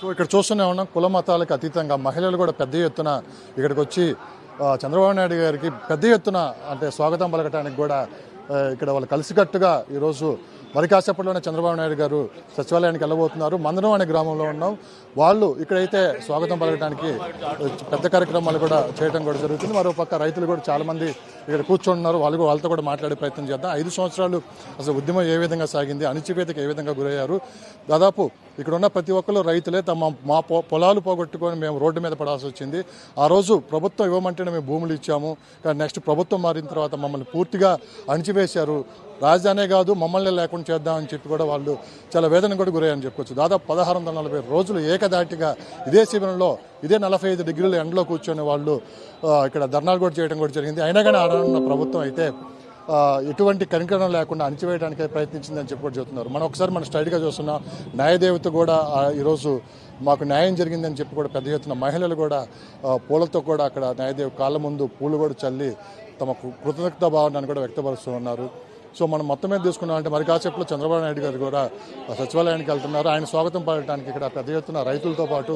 So ఇక్కడ చూస్తూనే ఉన్నాం, కుల మతాలకు అతీతంగా మహిళలు కూడా పెద్ద ఎత్తున ఇక్కడికి వచ్చి చంద్రబాబు నాయుడు గారికి పెద్ద ఎత్తున అంటే స్వాగతం పలకటానికి కూడా ఇక్కడ వాళ్ళు కలిసికట్టుగా ఈరోజు మరి కాసేపట్లోనే చంద్రబాబు నాయుడు గారు సచివాలయానికి వెళ్ళబోతున్నారు. మందరం అనే గ్రామంలో ఉన్నాం. వాళ్ళు ఇక్కడైతే స్వాగతం పలకడానికి పెద్ద కార్యక్రమాలు కూడా చేయడం కూడా జరుగుతుంది. మరోపక్క రైతులు కూడా చాలామంది ఇక్కడ కూర్చొని వాళ్ళతో కూడా మాట్లాడే ప్రయత్నం చేద్దాం. 5 సంవత్సరాలు అసలు ఉద్యమం ఏ విధంగా సాగింది, అణిచివేతకు ఏ విధంగా గురయ్యారు, దాదాపు ఇక్కడ ఉన్న ప్రతి ఒక్కరు రైతులే మా పొలాలు పోగొట్టుకొని మేము రోడ్డు మీద పడాల్సి వచ్చింది. ఆ రోజు ప్రభుత్వం ఇవ్వమంటేనే మేము భూములు ఇచ్చాము, కానీ నెక్స్ట్ ప్రభుత్వం మారిన తర్వాత మమ్మల్ని పూర్తిగా అణిచివేశారు. రాజధానే కాదు మమ్మల్ని లేకుండా చేద్దామని చెప్పి కూడా వాళ్ళు చాలా వేదన కూడా గురయ్యని చెప్పుకోవచ్చు. దాదాపు 1640 రోజులు ఏకదాటిగా ఇదే శిబిరంలో ఇదే 45 డిగ్రీల ఎండలో కూర్చొని వాళ్ళు ఇక్కడ ధర్నాలు కూడా చేయడం కూడా జరిగింది. అయినా కానీ ఆడనున్న ప్రభుత్వం అయితే ఎటువంటి కనికరం లేకుండా అణిచివేయడానికి ప్రయత్నించిందని చెప్పి కూడా చెబుతున్నారు. మనం ఒకసారి స్ట్రైట్గా చూస్తున్నాం. న్యాయదేవత కూడా ఈరోజు మాకు న్యాయం జరిగిందని చెప్పి కూడా పెద్ద ఎత్తున మహిళలు కూడా పూలతో కూడా అక్కడ న్యాయదేవి కాళ్ళ ముందు పూలు కూడా చల్లి తమ కృతజ్ఞతా భావాన్ని కూడా వ్యక్తపరుస్తూ ఉన్నారు. సో మనం మొత్తం మీద తీసుకున్నామంటే మరి కాసేపులో చంద్రబాబు నాయుడు గారు కూడా సచివాలయానికి వెళ్తున్నారు. ఆయన స్వాగతం పలకడానికి ఇక్కడ పెద్ద ఎత్తున రైతులతో పాటు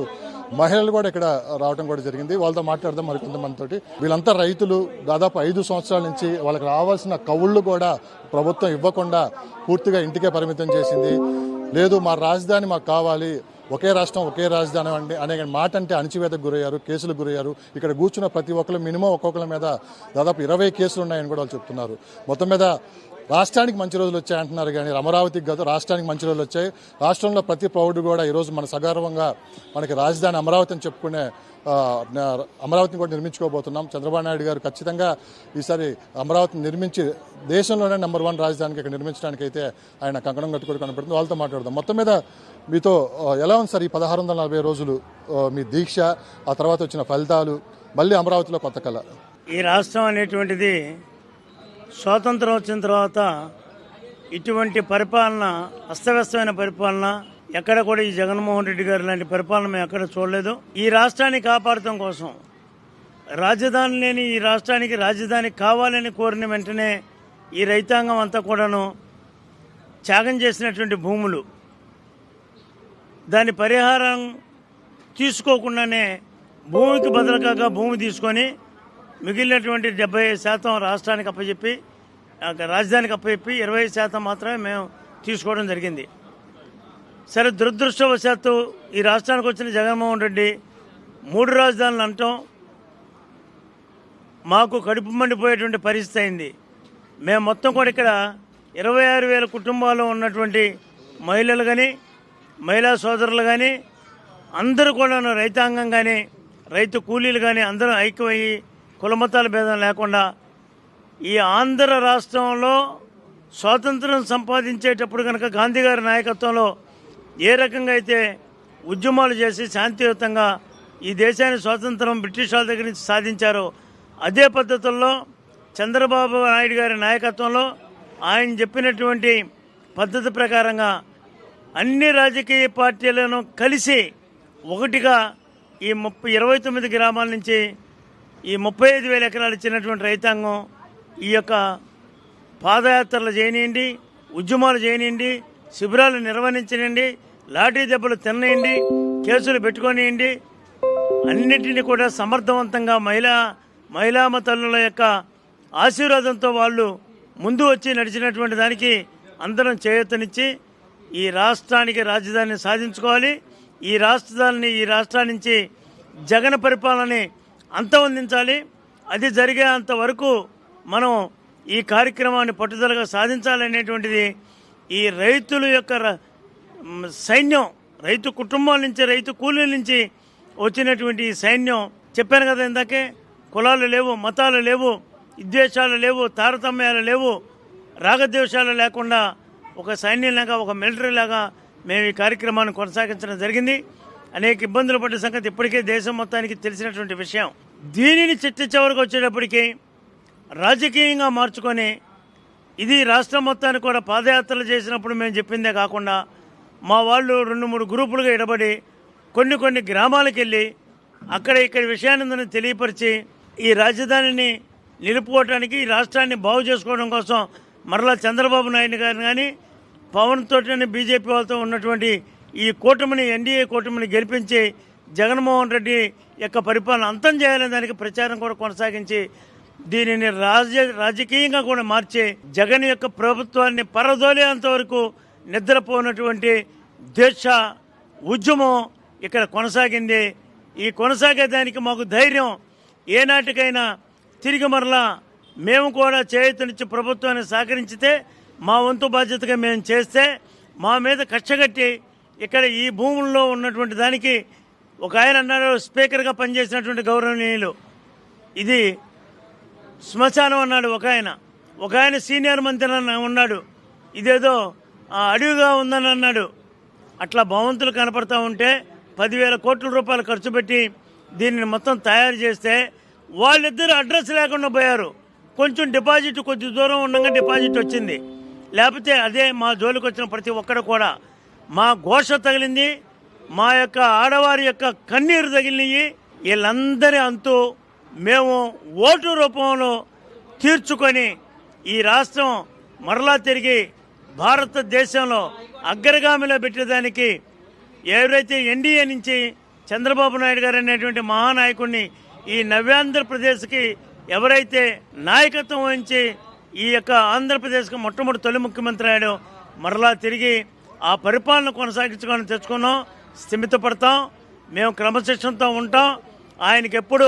మహిళలు కూడా ఇక్కడ రావడం కూడా జరిగింది. వాళ్ళతో మాట్లాడదాం మరికొంతమందితోటి. వీళ్ళంతా రైతులు. దాదాపు 5 సంవత్సరాల నుంచి వాళ్ళకి రావాల్సిన కవుళ్ళు కూడా ప్రభుత్వం ఇవ్వకుండా పూర్తిగా ఇంటికే పరిమితం చేసింది. లేదు మా రాజధాని మాకు కావాలి, ఒకే రాష్ట్రం ఒకే రాజధాని అండి అనే మాట అంటే అణిచివేతకు గురయ్యారు, కేసులకు గురయ్యారు. ఇక్కడ కూర్చున్న ప్రతి ఒక్కరు మినిమం ఒక్కొక్కరి మీద దాదాపు 20 కేసులు ఉన్నాయని కూడా వాళ్ళు చెప్తున్నారు. మొత్తం మీద రాష్ట్రానికి మంచి రోజులు వచ్చాయంటున్నారు, కానీ అమరావతికి కాదు రాష్ట్రానికి మంచి రోజులు వచ్చాయి. రాష్ట్రంలో ప్రతి పౌరుడు కూడా ఈరోజు మన సగర్వంగా మనకి రాజధాని అమరావతి అని చెప్పుకునే అమరావతిని కూడా నిర్మించుకోబోతున్నాం. చంద్రబాబు నాయుడు గారు ఖచ్చితంగా ఈసారి అమరావతిని నిర్మించి దేశంలోనే నెంబర్ 1 రాజధానికి ఇక్కడ నిర్మించడానికి అయితే ఆయన కంకణం కట్టుకొని కనపడుతుంది. వాళ్ళతో మాట్లాడదాం. మొత్తం మీద మీతో ఎలా ఉంది సార్ ఈ 1640 రోజులు మీ దీక్ష, ఆ తర్వాత వచ్చిన ఫలితాలు, మళ్ళీ అమరావతిలో కొత్త కళ? ఈ రాష్ట్రం అనేటువంటిది స్వాతంత్రం వచ్చిన తర్వాత ఇటువంటి పరిపాలన, అస్తవ్యస్తమైన పరిపాలన ఎక్కడ కూడా ఈ జగన్మోహన్ రెడ్డి గారు లాంటి పరిపాలన మేము ఎక్కడ చూడలేదు. ఈ రాష్ట్రాన్ని కాపాడటం కోసం రాజధాని లేని ఈ రాష్ట్రానికి రాజధాని కావాలని కోరిన వెంటనే ఈ రైతాంగం అంతా కూడాను త్యాగం చేసినటువంటి భూములు, దాని పరిహారం తీసుకోకుండానే భూమికి బదులుగా భూమి తీసుకొని మిగిలినటువంటి 70% రాష్ట్రానికి అప్పచెప్పి రాజధానికి అప్పచెప్పి 20% మాత్రమే మేము తీసుకోవడం జరిగింది. సరే, దురదృష్టవశాత్తు ఈ రాష్ట్రానికి వచ్చిన జగన్మోహన్ రెడ్డి 3 రాజధానులు అంటాం మాకు కడుపు మండిపోయేటువంటి పరిస్థితి అయింది. మేము మొత్తం కూడా ఇక్కడ 26,000 కుటుంబాలు ఉన్నటువంటి మహిళలు కానీ, మహిళా సోదరులు కానీ, అందరూ కూడా రైతాంగం కానీ, రైతు కూలీలు కానీ అందరూ ఐక్యమయ్యి కులమతాల భేదం లేకుండా ఈ ఆంధ్ర రాష్ట్రంలో స్వాతంత్రం సంపాదించేటప్పుడు కనుక గాంధీ గారి నాయకత్వంలో ఏ రకంగా అయితే ఉద్యమాలు చేసి శాంతియుతంగా ఈ దేశాన్ని స్వాతంత్రం బ్రిటిష్ వాళ్ళ దగ్గర నుంచి సాధించారో అదే పద్ధతుల్లో చంద్రబాబు నాయుడు గారి నాయకత్వంలో ఆయన చెప్పినటువంటి పద్ధతి ప్రకారంగా అన్ని రాజకీయ పార్టీలను కలిసి ఒకటిగా ఈ 29 గ్రామాల నుంచి ఈ 35,000 ఎకరాలు ఇచ్చినటువంటి రైతాంగం ఈ యొక్క పాదయాత్రలు చేయనియండి, ఉద్యమాలు చేయనియండి, శిబిరాలు నిర్వహించనియండి, లాఠీ దెబ్బలు తినేయండి, కేసులు పెట్టుకొనియండి, అన్నిటినీ కూడా సమర్థవంతంగా మహిళా తల్లుల యొక్క ఆశీర్వాదంతో వాళ్ళు ముందు వచ్చి నడిచినటువంటి దానికి అందరం చేయూతనిచ్చి ఈ రాష్ట్రానికి రాజధానిని సాధించుకోవాలి. ఈ రాష్ట్రాన్ని నుంచి జగన్ పరిపాలనని అంతమొందించాలి. అది జరిగేంత వరకు మనం ఈ కార్యక్రమాన్ని పట్టుదలగా సాధించాలనేటువంటిది ఈ రైతుల యొక్క సైన్యం, రైతు కుటుంబాల నుంచి, రైతు కూలీల నుంచి వచ్చినటువంటి ఈ సైన్యం. చెప్పాను కదా ఇందాకే, కులాలు లేవు, మతాలు లేవు, విద్వేషాలు లేవు, తారతమ్యాలు లేవు, రాగద్వేషాలు లేకుండా ఒక సైన్యంలాగా, ఒక మిలిటరీ లాగా మేము ఈ కార్యక్రమాన్ని కొనసాగించడం జరిగింది. అనేక ఇబ్బందులు పడ్డ సంగతి ఇప్పటికే దేశం మొత్తానికి తెలిసినటువంటి విషయం. దీనిని చివరికి వచ్చేటప్పటికీ రాజకీయంగా మార్చుకొని ఇది రాష్ట్రం మొత్తానికి కూడా పాదయాత్రలు చేసినప్పుడు మేము చెప్పిందే కాకుండా మా వాళ్ళు 2-3 గ్రూపులుగా ఎడబడి కొన్ని గ్రామాలకు వెళ్ళి అక్కడ ఇక్కడ విషయాన్ని తెలియపరిచి ఈ రాజధానిని నిలుపుకోవడానికి, ఈ రాష్ట్రాన్ని బాగు చేసుకోవడం కోసం మరలా చంద్రబాబు నాయుడు గారిని కానీ, పవన్ తోటి బీజేపీ వాళ్ళతో ఉన్నటువంటి ఈ కూటమిని ఎన్డీఏ కూటమిని గెలిపించి జగన్మోహన్ రెడ్డి యొక్క పరిపాలన అంతం చేయాలనే దానికి ప్రచారం కూడా కొనసాగించి దీనిని రాజకీయంగా కూడా మార్చి జగన్ యొక్క ప్రభుత్వాన్ని పరదోలేంత వరకు నిద్రపోయినటువంటి దేశ ఉద్యమం ఇక్కడ కొనసాగింది. ఈ కొనసాగేదానికి మాకు ధైర్యం ఏనాటికైనా తిరిగి మరలా మేము కూడా చేయూతనిచ్చి ప్రభుత్వాన్ని సహకరించితే మా వంతు బాధ్యతగా మేము చేస్తే మా మీద కక్షగట్టి ఇక్కడ ఈ భూముల్లో ఉన్నటువంటి దానికి ఒక ఆయన అన్నారు, స్పీకర్గా పనిచేసినటువంటి గౌరవనీయులు ఇది శ్మశానం అన్నాడు ఒక ఆయన సీనియర్ మంత్రి ఉన్నాడు, ఇదేదో అడవిగా ఉందని అన్నాడు. అట్లా భవంతులు కనపడతా ఉంటే 10,000 కోట్ల రూపాయలు ఖర్చు పెట్టి దీనిని మొత్తం తయారు చేస్తే వాళ్ళిద్దరు అడ్రస్ లేకుండా పోయారు. కొంచెం డిపాజిట్ కొద్ది దూరం ఉండగా డిపాజిట్ వచ్చింది, లేకపోతే అదే మా జోలికి వచ్చిన ప్రతి ఒక్కరు కూడా మా ఘోష తగిలింది, మా యొక్క ఆడవారి యొక్క కన్నీరు తగిలినవి. వీళ్ళందరి అంతు మేము ఓటు రూపంలో తీర్చుకొని ఈ రాష్ట్రం మరలా తిరిగి భారతదేశంలో అగ్రగామిలో పెట్టేదానికి ఎవరైతే ఎన్డీఏ నుంచి చంద్రబాబు నాయుడు గారు అనేటువంటి మహానాయకుడిని ఈ నవ్యాంధ్రప్రదేశ్కి ఎవరైతే నాయకత్వం వహించి ఈ యొక్క ఆంధ్రప్రదేశ్కి మొట్టమొదటి తొలి ముఖ్యమంత్రి అయ్యాడో మరలా తిరిగి ఆ పరిపాలన కొనసాగించుకొని తెచ్చుకున్నాం. స్థిమితపడతాం, మేము క్రమశిక్షణతో ఉంటాం, ఆయనకి ఎప్పుడు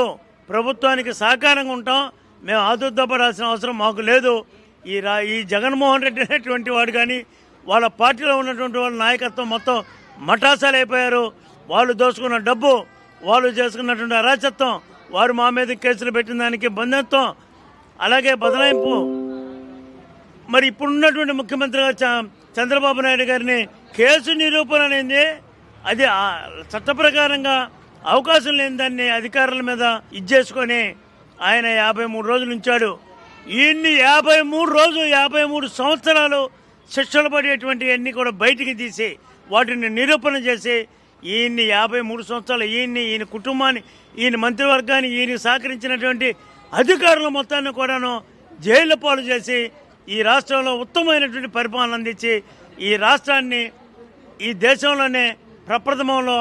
ప్రభుత్వానికి సహకారంగా ఉంటాం. మేము ఆదుర్దపడాల్సిన అవసరం మాకు లేదు. ఈ జగన్మోహన్ రెడ్డి అనేటువంటి వాడు కానీ వాళ్ళ పార్టీలో ఉన్నటువంటి వాళ్ళ నాయకత్వం మొత్తం మటాసాలు అయిపోయారు. వాళ్ళు దోచుకున్న డబ్బు, వాళ్ళు చేసుకున్నటువంటి అరాచత్వం, వారు మా మీద కేసులు పెట్టిన దానికి బంధత్వం, అలాగే బదలాయింపు. మరి ఇప్పుడున్నటువంటి ముఖ్యమంత్రిగా చంద్రబాబు నాయుడు గారిని కేసు నిరూపణ అనేది అది చట్ట ప్రకారంగా అవకాశం లేని దాన్ని అధికారుల మీద ఇచ్చేసుకొని ఆయన 53 రోజులు ఉంచాడు. ఈయన్ని 53 సంవత్సరాలు శిక్షలు పడేటువంటి అన్ని కూడా బయటికి తీసి వాటిని నిరూపణ చేసి ఈయన్ని 53 సంవత్సరాలు ఈయన కుటుంబాన్ని, ఈయన మంత్రివర్గాన్ని, ఈయన సహకరించినటువంటి అధికారుల మొత్తాన్ని కూడాను జైలు పాలు చేసి ఈ రాష్ట్రంలో ఉత్తమమైనటువంటి పరిపాలన అందించి ఈ రాష్ట్రాన్ని ఈ దేశంలోనే ప్రప్రథమంలో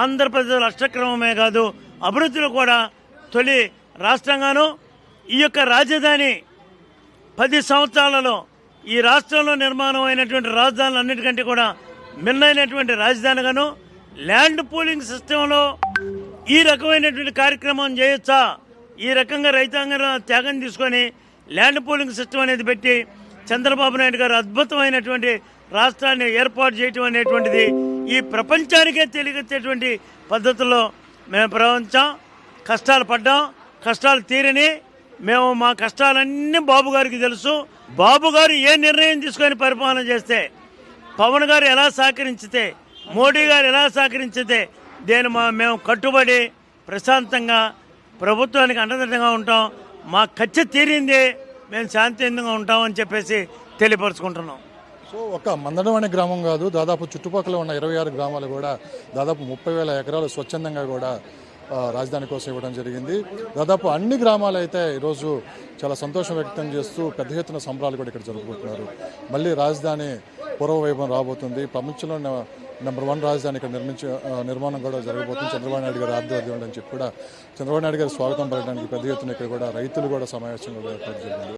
ఆంధ్రప్రదేశ్ అష్టక్రమమే కాదు అభివృద్ధిలో కూడా తొలి రాష్ట్రంగాను ఈ యొక్క రాజధాని 10 సంవత్సరాలలో ఈ రాష్ట్రంలో నిర్మాణం అయినటువంటి రాజధానులు అన్నిటికంటే కూడా మిన్నైనటువంటి రాజధానిగాను ల్యాండ్ పూలింగ్ సిస్టంలో ఈ రకమైనటువంటి కార్యక్రమం చేయొచ్చా, ఈ రకంగా రైతాంగం త్యాగం తీసుకొని ల్యాండ్ పూలింగ్ సిస్టమ్ అనేది పెట్టి చంద్రబాబు నాయుడు గారు అద్భుతమైనటువంటి రాష్ట్రాన్ని ఏర్పాటు చేయటం అనేటువంటిది ఈ ప్రపంచానికే తెలియచేటువంటి పద్ధతుల్లో మేము ప్రవహించాం. కష్టాలు పడ్డాం, కష్టాలు తీరని మేము మా కష్టాలన్నీ బాబు గారికి తెలుసు. బాబు గారు ఏ నిర్ణయం తీసుకొని పరిపాలన చేస్తే, పవన్ గారు ఎలా సహకరించితే, మోడీ గారు ఎలా సహకరించితే మేము కట్టుబడి ప్రశాంతంగా ప్రభుత్వానికి అండదండగా ఉంటాం. మా కచ్చ తీరింది, మేము శాంతియుతంగా ఉంటామని చెప్పేసి తెలియపరుచుకుంటున్నాం. సో ఒక మందడం అనే గ్రామం కాదు, దాదాపు చుట్టుపక్కల ఉన్న 26 గ్రామాలు కూడా దాదాపు 30,000 ఎకరాలు స్వచ్ఛందంగా కూడా రాజధాని కోసం ఇవ్వడం జరిగింది. దాదాపు అన్ని గ్రామాలు అయితే ఈరోజు చాలా సంతోషం వ్యక్తం చేస్తూ పెద్ద ఎత్తున సంబరాలు కూడా ఇక్కడ జరుపుకుంటున్నారు. మళ్ళీ రాజధాని పూర్వవైభవం రాబోతుంది. ప్రపంచంలో నెంబర్ 1 రాజధాని ఇక్కడ నిర్మాణం కూడా జరగబోతుంది. చంద్రబాబు నాయుడు గారు ఆధ్వర్యంలో అని చెప్పి కూడా చంద్రబాబు నాయుడు గారు స్వాగతం పలకడానికి పెద్ద ఎత్తున ఇక్కడ కూడా రైతులు కూడా సమావేశంగా ఏర్పాటు జరిగింది.